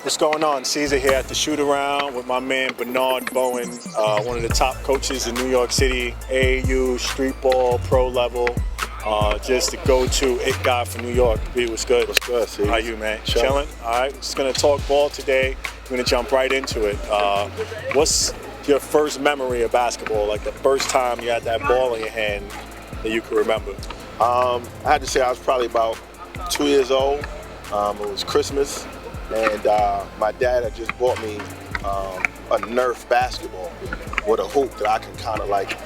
What's going on? Caesar here at the Shootaround with my man Bernard Bowen, one of the top coaches in New York City, AAU, street ball, pro level, just the go-to it guy for New York. B, what's good? What's good, Steve? How you, man? Chilling? All right, just gonna talk ball today. We're gonna jump right into it. What's your first memory of basketball? Like the first time you had that ball in your hand that you can remember? I had to say I was probably about 2 years old. It was Christmas, and my dad had just bought me a Nerf basketball with a hoop that I can kind of like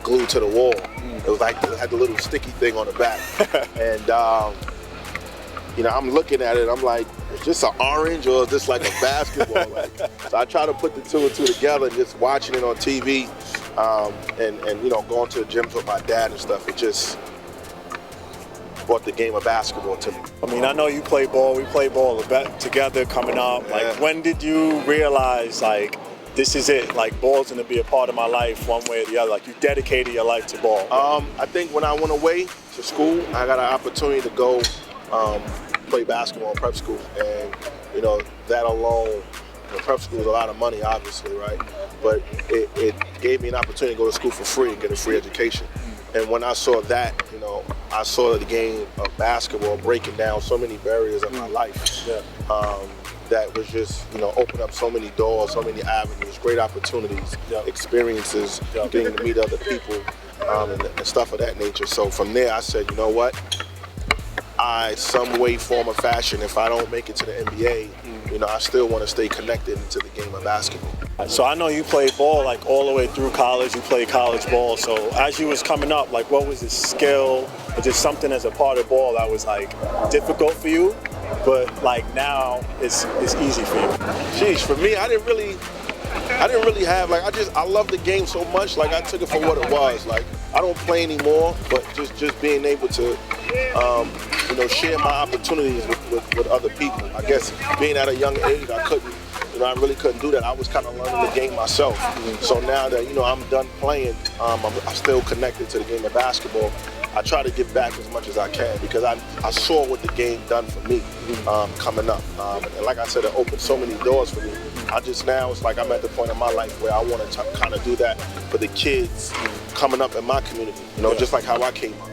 glue to the wall. It was like it had the little sticky thing on the back, and you know, I'm looking at it. I'm like, is this an orange or is this like a basketball? So I try to put the two and two together, and just watching it on TV, and you know, going to the gyms with my dad and stuff. It just brought the game of basketball to me. I mean, I know you play ball. We play ball together coming up. Like, when did you realize, like, this is it? Like, ball's gonna be a part of my life one way or the other. Like, you dedicated your life to ball. I think when I went away to school, I got an opportunity to go play basketball in prep school, and you know, that alone, you know, prep school is a lot of money, obviously, right? But it gave me an opportunity to go to school for free and get a free education. And when I saw that, you know, I saw the game of basketball breaking down so many barriers in my life. That was just, you know, open up so many doors, so many avenues, great opportunities, experiences, getting to meet other people, and stuff of that nature. So from there, I said, you know what? Some way, form, or fashion, if I don't make it to the NBA, you know, I still want to stay connected into the game of basketball. So I know you played ball like all the way through college. You played college ball. So as you was coming up, like, what was the skill or just something as a part of ball that was like difficult for you, but like now it's easy for you? Jeez, for me, I didn't really have, like, I love the game so much. Like, I took it for what it was. Like, I don't play anymore, but just being able to you know, share my opportunities with other people. I guess being at a young age, I really couldn't do that. I was kind of learning the game myself. So now that, you know, I'm done playing, I'm still connected to the game of basketball. I try to give back as much as I can because I saw what the game done for me coming up. And like I said, it opened so many doors for me. Now it's like I'm at the point in my life where I want to kind of do that for the kids coming up in my community, you know, just like how I came up.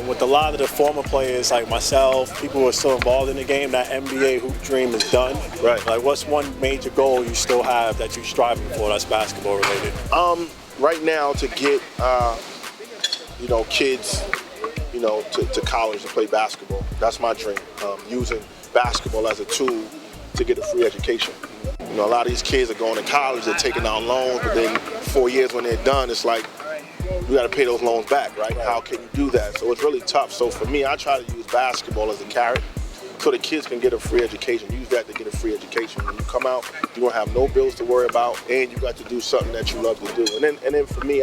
With a lot of the former players like myself, people who are still involved in the game, that NBA hoop dream is done. Right. Like, what's one major goal you still have that you're striving for that's basketball related? Right now, to get you know, kids, you know, to college to play basketball. That's my dream. Using basketball as a tool to get a free education. You know, a lot of these kids are going to college, they're taking out loans, but then 4 years when they're done, it's like, you got to pay those loans back, right? How can you do that? So it's really tough. So for me, I try to use basketball as a carrot so the kids can get a free education. Use that to get a free education. When you come out, you don't have no bills to worry about, and you got to do something that you love to do. And then for me,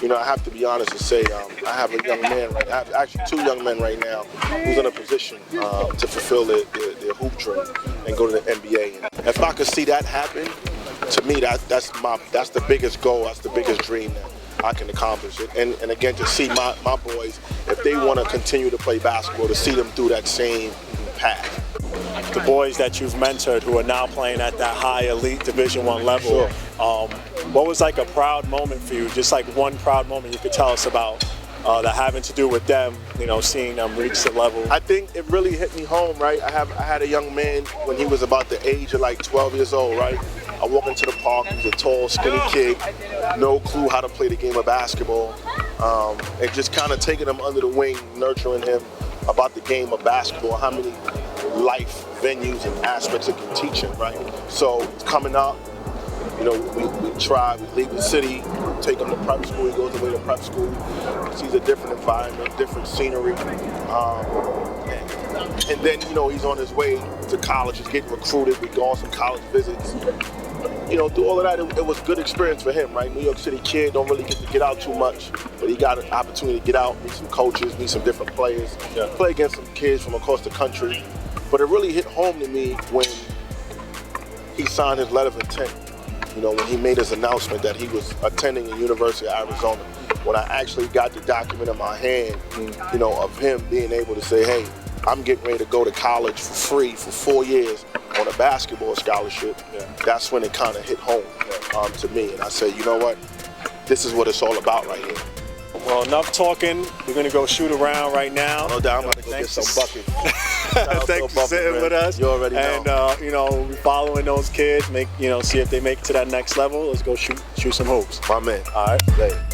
you know, I have to be honest and say, I have a young man right now. I have actually 2 young men right now who's in a position to fulfill their hoop dream and go to the NBA. And if I could see that happen, to me, that's the biggest goal. That's the biggest dream that I can accomplish it. And again, to see my boys, if they want to continue to play basketball, to see them through that same path. The boys that you've mentored who are now playing at that high elite Division I level, what was like a proud moment for you? Just like one proud moment you could tell us about that having to do with them, you know, seeing them reach the level? I think it really hit me home, right? I had a young man when he was about the age of like 12 years old, right? I walk into the park, he's a tall, skinny kid, no clue how to play the game of basketball, and just kind of taking him under the wing, nurturing him about the game of basketball, how many life venues and aspects it can teach him, right? So coming up, you know, we leave the city, take him to prep school, he goes away to prep school, sees a different environment, different scenery, and then, you know, he's on his way to college, he's getting recruited, we go on some college visits. You know, through all of that, it was a good experience for him, right? New York City kid, don't really get to get out too much, but he got an opportunity to get out, meet some coaches, meet some different players, play against some kids from across the country. But it really hit home to me when he signed his letter of intent. You know, when he made his announcement that he was attending the University of Arizona. When I actually got the document in my hand, you know, of him being able to say, hey, I'm getting ready to go to college for free for 4 years, on a basketball scholarship, that's when it kind of hit home to me. And I said, you know what? This is what it's all about right here. Well, enough talking. We're going to go shoot around right now. No doubt, I'm going to go get some buckets. Thanks for sitting with us. You already know. And, we're following those kids, see if they make it to that next level. Let's go shoot some hoops. My man. All right. Later.